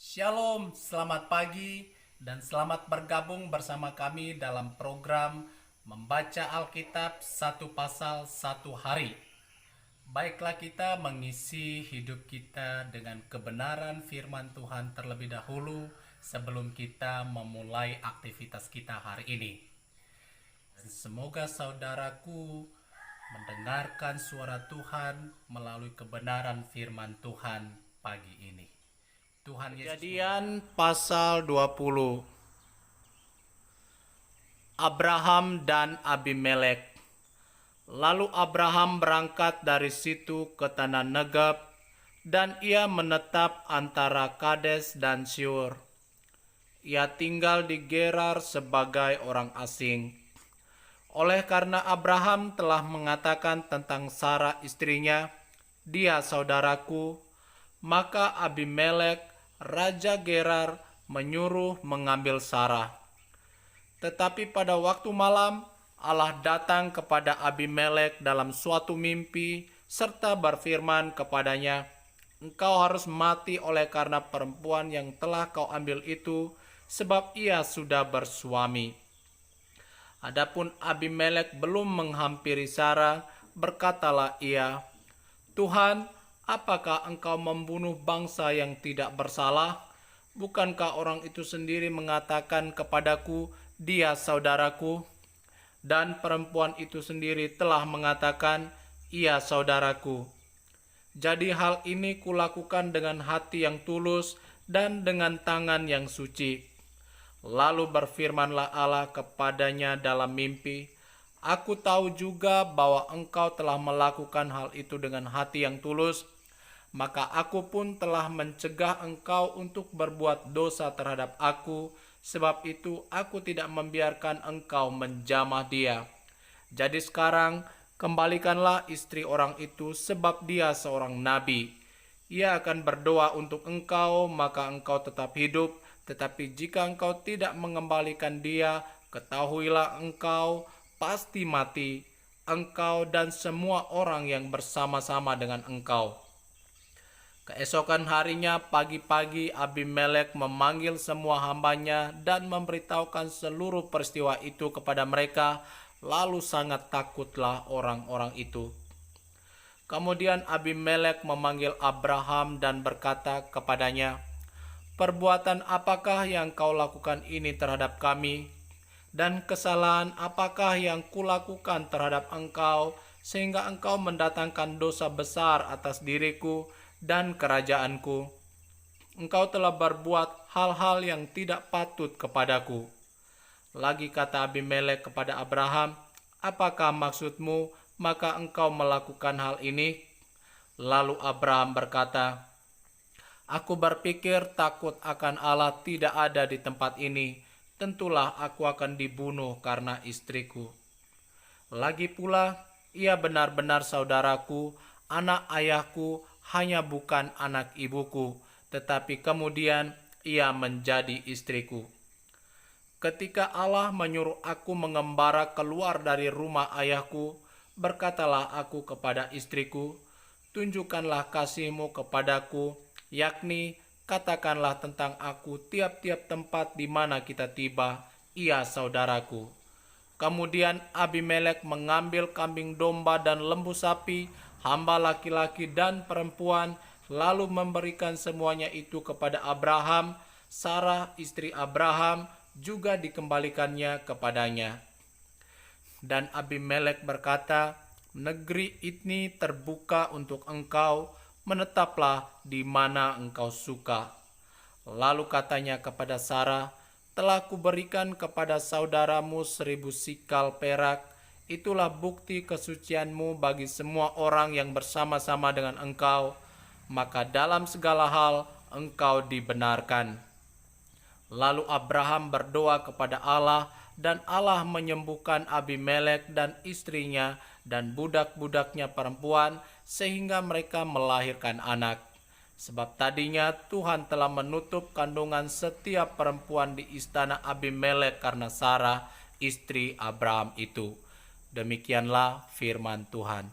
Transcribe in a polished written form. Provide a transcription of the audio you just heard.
Shalom, selamat pagi dan selamat bergabung bersama kami dalam program Membaca Alkitab satu pasal satu hari. Baiklah, kita mengisi hidup kita dengan kebenaran firman Tuhan terlebih dahulu sebelum kita memulai aktivitas kita hari ini. Dan semoga saudaraku mendengarkan suara Tuhan melalui kebenaran firman Tuhan pagi ini. Tuhan Yesus. Kejadian pasal 20. Abraham dan Abimelek. Lalu Abraham berangkat dari situ ke tanah Negeb, dan ia menetap antara Kades dan Syur. Ia tinggal di Gerar sebagai orang asing. Oleh karena Abraham telah mengatakan tentang Sarah istrinya, "Dia saudaraku," maka Abimelek, raja Gerar, menyuruh mengambil Sarah. Tetapi pada waktu malam, Allah datang kepada Abimelek dalam suatu mimpi serta berfirman kepadanya, "Engkau harus mati oleh karena perempuan yang telah kau ambil itu, sebab ia sudah bersuami." Adapun Abimelek belum menghampiri Sarah, berkatalah ia, "Tuhan, apakah engkau membunuh bangsa yang tidak bersalah? Bukankah orang itu sendiri mengatakan kepadaku, 'Dia saudaraku'? Dan perempuan itu sendiri telah mengatakan, 'Ia saudaraku.' Jadi hal ini kulakukan dengan hati yang tulus dan dengan tangan yang suci." Lalu berfirmanlah Allah kepadanya dalam mimpi, "Aku tahu juga bahwa engkau telah melakukan hal itu dengan hati yang tulus, maka aku pun telah mencegah engkau untuk berbuat dosa terhadap aku, sebab itu aku tidak membiarkan engkau menjamah dia. Jadi sekarang kembalikanlah istri orang itu, sebab dia seorang nabi. Ia akan berdoa untuk engkau, maka engkau tetap hidup. Tetapi jika engkau tidak mengembalikan dia, ketahuilah engkau pasti mati, engkau dan semua orang yang bersama-sama dengan engkau." Keesokan harinya pagi-pagi Abimelek memanggil semua hambanya dan memberitahukan seluruh peristiwa itu kepada mereka, lalu sangat takutlah orang-orang itu. Kemudian Abimelek memanggil Abraham dan berkata kepadanya, "Perbuatan apakah yang kau lakukan ini terhadap kami? Dan kesalahan apakah yang kulakukan terhadap engkau, sehingga engkau mendatangkan dosa besar atas diriku dan kerajaanku? Engkau telah berbuat hal-hal yang tidak patut kepadaku." Lagi kata Abimelek kepada Abraham, "Apakah maksudmu, maka engkau melakukan hal ini?" Lalu Abraham berkata, "Aku berpikir takut akan Allah tidak ada di tempat ini. Tentulah aku akan dibunuh karena istriku. Lagi pula, ia benar-benar saudaraku, anak ayahku, hanya bukan anak ibuku, tetapi kemudian ia menjadi istriku. Ketika Allah menyuruh aku mengembara keluar dari rumah ayahku, berkatalah aku kepada istriku, 'Tunjukkanlah kasihmu kepadaku, yakni katakanlah tentang aku tiap-tiap tempat di mana kita tiba, ia saudaraku.' Kemudian Abimelek mengambil kambing domba dan lembu sapi, hamba laki-laki dan perempuan, lalu memberikan semuanya itu kepada Abraham. Sarah istri Abraham juga dikembalikannya kepadanya. Dan Abimelek berkata, 'Negeri ini terbuka untuk engkau, menetaplah di mana engkau suka.' Lalu katanya kepada Sarah, 'Telah kuberikan kepada saudaramu 1000 sikal perak. Itulah bukti kesucianmu bagi semua orang yang bersama-sama dengan engkau. Maka dalam segala hal engkau dibenarkan.' Lalu Abraham berdoa kepada Allah, dan Allah menyembuhkan Abimelek dan istrinya dan budak-budaknya perempuan, sehingga mereka melahirkan anak. Sebab tadinya Tuhan telah menutup kandungan setiap perempuan di istana Abimelek karena Sarah, istri Abraham itu." Demikianlah firman Tuhan.